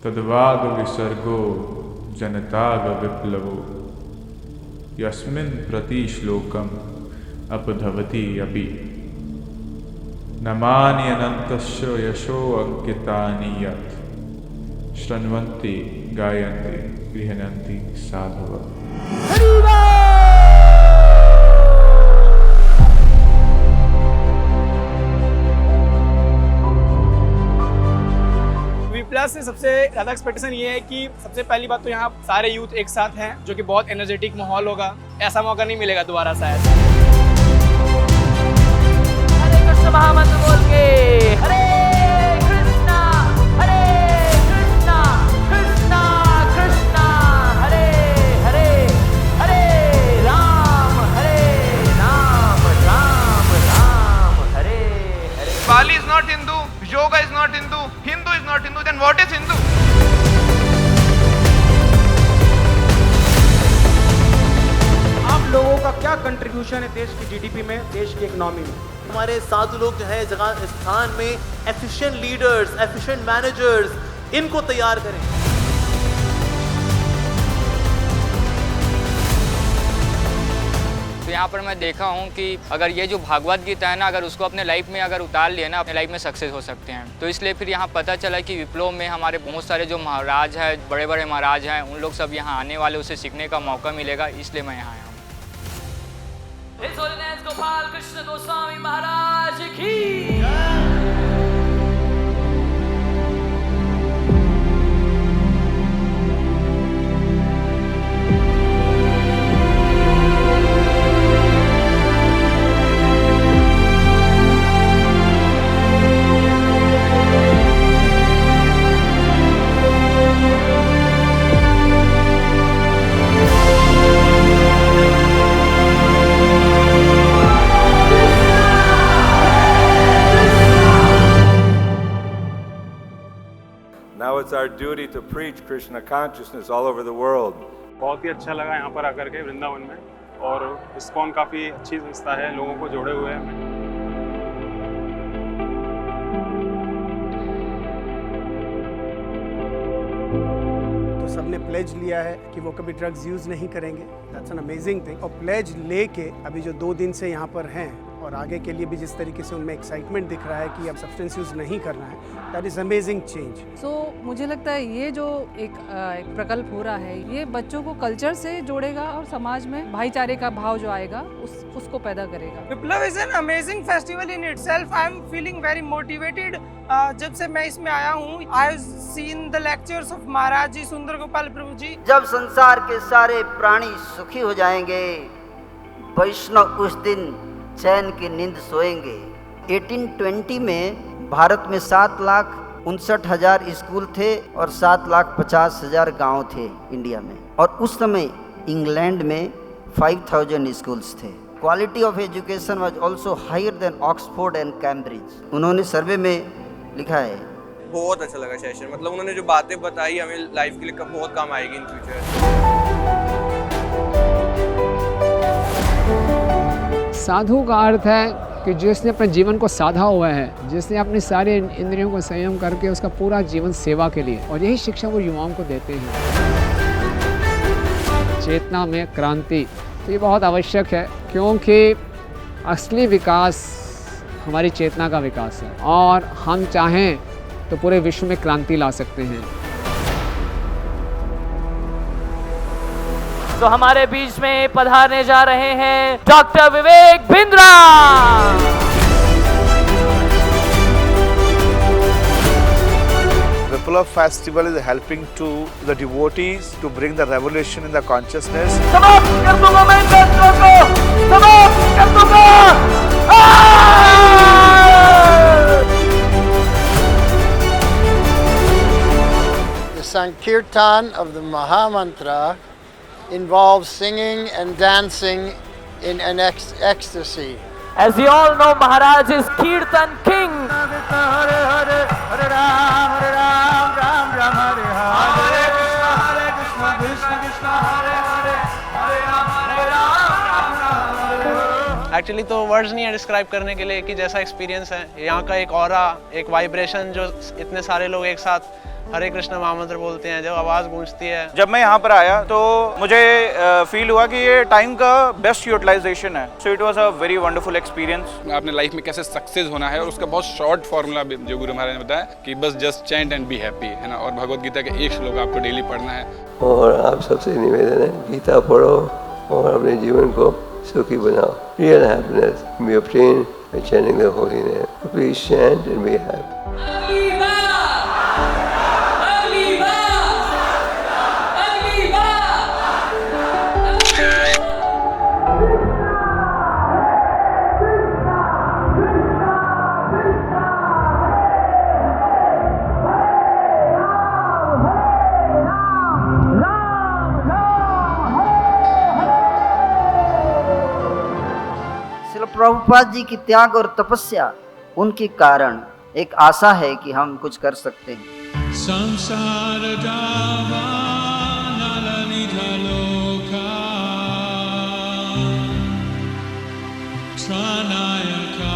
तद्वाग विसर्गो जनताग विप्लवो यस्मिन् प्रतिश्लोकम अपधवति अपि नमान्यनन्तस्य यशो अंकितानि यत् शृण्वन्ति गायन्ति गृह्णन्ति साधवः। प्लस से सबसे ज़्यादा एक्सपेक्टेशन ये है कि सबसे पहली बात तो यहाँ सारे यूथ एक साथ हैं, जो कि बहुत एनर्जेटिक माहौल होगा। ऐसा मौका नहीं मिलेगा दोबारा शायद। हरे कृष्ण महामंत्र बोल के हरे Krishna Krishna Krishna Hare Hare Hare Ram Ram Ram Hare Hare. Bali is not Hindu, yoga is not Hindu, Hindu is not Hindu, then what is Hindu? आप लोगों का क्या कंट्रीब्यूशन है देश की जीडीपी में, देश की इकोनॉमी में? हमारे साधु लोग जो है जगह स्थान में एफिशिएंट लीडर्स, एफिशिएंट मैनेजर्स, इनको तैयार करें। तो यहाँ पर मैं देखा हूँ कि अगर ये जो भागवत गीता है ना, अगर उसको अपने लाइफ में अगर उतार लिया ना, अपने लाइफ में सक्सेस हो सकते हैं। तो इसलिए फिर यहाँ पता चला कि विप्लव में हमारे बहुत सारे जो महाराज हैं, बड़े बड़े महाराज हैं, उन लोग सब यहाँ आने वाले, उसे सीखने का मौका मिलेगा, इसलिए मैं यहाँ आया हूँ। His Holiness गोपाल कृष्ण गोस्वामी महाराज की। Now it's our duty to preach Krishna consciousness all over the world. बहुत ही अच्छा लगा यहाँ पर आकर के वृंदावन में, और इस्कॉन काफ़ी अच्छी संस्था है, लोगों को जोड़े हुए हैं। तो सबने प्लेज लिया है कि वो कभी ड्रग्स यूज़ नहीं करेंगे। That's an amazing thing. और प्लेज लेके अभी जो 2 दिन से यहाँ पर हैं और आगे के लिए भी जिस तरीके से उनमें एक्साइटमेंट दिख रहा है कि अब सब्सटेंस यूज़ नहीं करना है, दैट इज़ अमेजिंग चेंज। सो मुझे लगता है ये जो एक प्रकल्प हो रहा है, ये बच्चों को कल्चर से जोड़ेगा और समाज में भाईचारे का भाव जो आएगा उसको पैदा करेगा। Viplav is an amazing festival in itself. I am feeling very motivated. जब से मैं इसमें आया हूँ, I have seen the lectures of Maharaj ji, Sundar Gopal प्रभु जी। जब संसार के सारे प्राणी सुखी हो जाएंगे, वैष्णव उस दिन चैन की नींद सोएंगे। 1820 में भारत में 7,59,000 स्कूल थे और 7,50,000 गांव थे इंडिया में, और उस समय इंग्लैंड में 5,000 स्कूल्स थे। Quality of education was also higher than Oxford and Cambridge. उन्होंने सर्वे में लिखा है। बहुत अच्छा लगा सेशन, मतलब उन्होंने जो बातें बताई हमें लाइफ के लिए बहुत काम आएगी इन फ्यूचर। साधु का अर्थ है कि जिसने अपने जीवन को साधा हुआ है, जिसने अपने सारे इंद्रियों को संयम करके उसका पूरा जीवन सेवा के लिए, और यही शिक्षा वो युवाओं को देते हैं। चेतना में क्रांति, तो ये बहुत आवश्यक है, क्योंकि असली विकास हमारी चेतना का विकास है, और हम चाहें तो पूरे विश्व में क्रांति ला सकते हैं। तो हमारे बीच में पधारने जा रहे हैं doctor Vivek Bindra. Viplav Festival is helping to the devotees to bring the revolution in the consciousness. समाप्त कर दूंगा मैं इंडस्ट्री को, समाप्त कर दूंगा। The Sankirtan of the Mahamantra involves singing and dancing in an ecstasy. As we all know, Maharaj is Kirtan King. Actually तो words नहीं है डिस्क्राइब करने के लिए कि जैसा एक्सपीरियंस है यहाँ का, एक ऑरा, एक वाइब्रेशन, जो इतने सारे लोग एक साथ हरे कृष्ण महामंत्र बोलते हैं, जब आवाज़ गूंजती है। जब मैं यहाँ पर आया तो मुझे फील हुआ कि ये टाइम का बेस्ट यूटिलाइजेशन है। So it was a very wonderful experience. आपने लाइफ में कैसे सक्सेस होना है और उसका बहुत शॉर्ट फॉर्मूला जो गुरु महाराज ने बताया कि बस just chant and be happy, है ना। और भगवत गीता के एक श्लोक आपको डेली पढ़ना है। और आप सबसे निवेदन है, गीता पढ़ो और अपने जीवन को सुखी बनाओ। Real happiness be obtain by chanting the holy name. Please chant and be happy. Prabhupada ji की त्याग और तपस्या, उनके कारण एक आशा है कि हम कुछ कर सकते हैं। संसार लोका